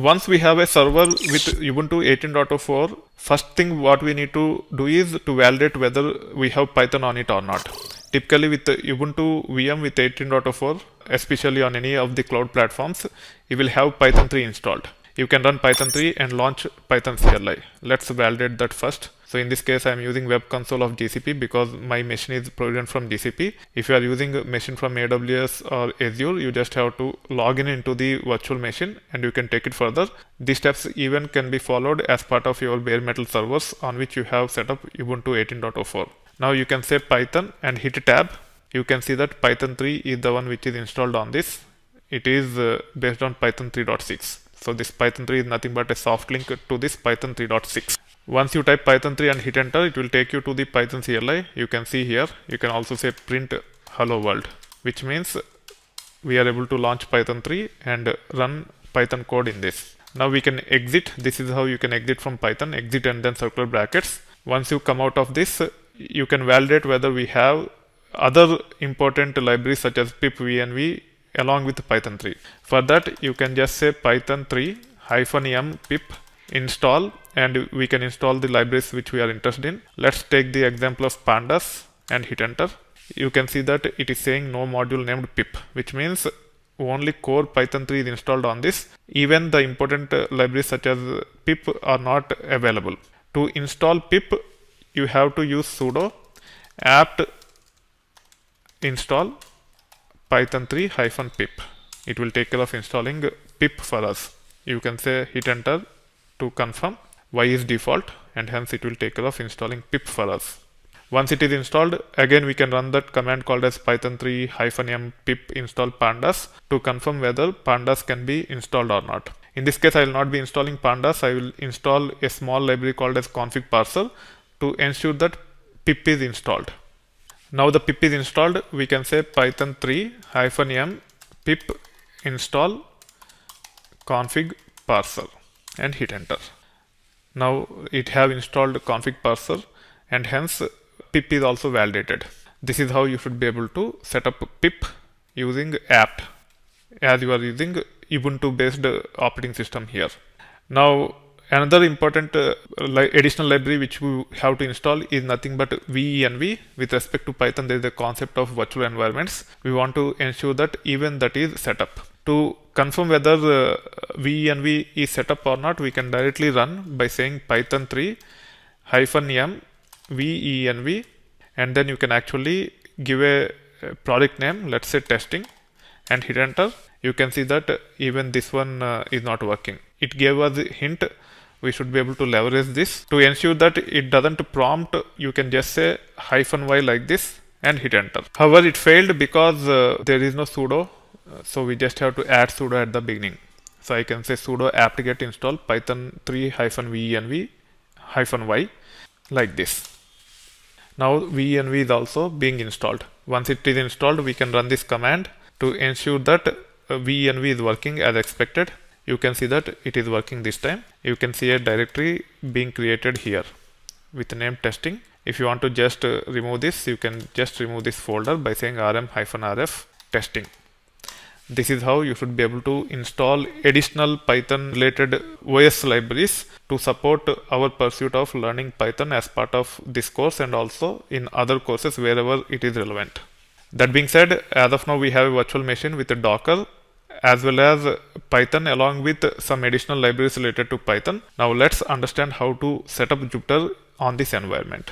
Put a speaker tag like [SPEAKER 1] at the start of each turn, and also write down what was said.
[SPEAKER 1] once we have a server with Ubuntu 18.04, first thing what we need to do is to validate whether we have Python on it or not. Typically with Ubuntu VM with 18.04, especially on any of the cloud platforms, you will have Python 3 installed. You can run Python 3 and launch Python CLI. Let's validate that first. So in this case, I am using Web Console of GCP because my machine is provisioned from GCP. If you are using a machine from AWS or Azure, you just have to log in into the virtual machine and you can take it further. These steps even can be followed as part of your bare metal servers on which you have set up Ubuntu 18.04. Now you can say Python and hit tab. You can see that Python 3 is the one which is installed on this. It is based on Python 3.6. So this Python 3 is nothing but a soft link to this Python 3.6. Once you type Python 3 and hit enter, it will take you to the Python CLI. You can see here, you can also say print hello world, which means we are able to launch Python 3 and run Python code in this. Now we can exit. This is how you can exit from Python, exit and then circular brackets. Once you come out of this, you can validate whether we have other important libraries such as pip venv along with Python 3. For that, you can just say Python 3 -m pip install and we can install the libraries which we are interested in. Let's take the example of pandas and hit enter. You can see that it is saying no module named pip, which means only core Python 3 is installed on this. Even the important libraries such as pip are not available. To install pip, you have to use sudo apt install python 3 -pip. It will take care of installing pip for us. You can say hit enter to confirm. Y is default and hence it will take care of installing pip for us. Once it is installed, again we can run that command called as python 3 -m pip install pandas to confirm whether pandas can be installed or not. In this case, I will not be installing pandas. I will install a small library called as config parser to ensure that pip is installed. Now the pip is installed, we can say python 3 -m pip install config parser and hit enter. Now it have installed config parser and hence pip is also validated. This is how you should be able to set up pip using apt as you are using Ubuntu based operating system here. Now another important additional library which we have to install is nothing but venv. With respect to Python, there is a concept of virtual environments. We want to ensure that even that is set up. To confirm whether venv is set up or not, we can directly run by saying python 3 -m venv and then you can actually give a project name, let's say testing, and hit enter. You can see that even this one is not working. It gave us a hint. We should be able to leverage this. To ensure that it doesn't prompt, you can just say -y like this and hit enter. However, it failed because there is no sudo. So we just have to add sudo at the beginning. So I can say sudo apt-get install python 3 -venv -y like this. Now venv is also being installed. Once it is installed, we can run this command to ensure that venv is working as expected. You can see that it is working this time. You can see a directory being created here with the name testing. If you want to just remove this, you can just remove this folder by saying rm-rf testing. This is how you should be able to install additional Python related OS libraries to support our pursuit of learning Python as part of this course and also in other courses wherever it is relevant. That being said, as of now we have a virtual machine with a Docker as well as Python along with some additional libraries related to Python. Now let's understand how to set up Jupyter on this environment.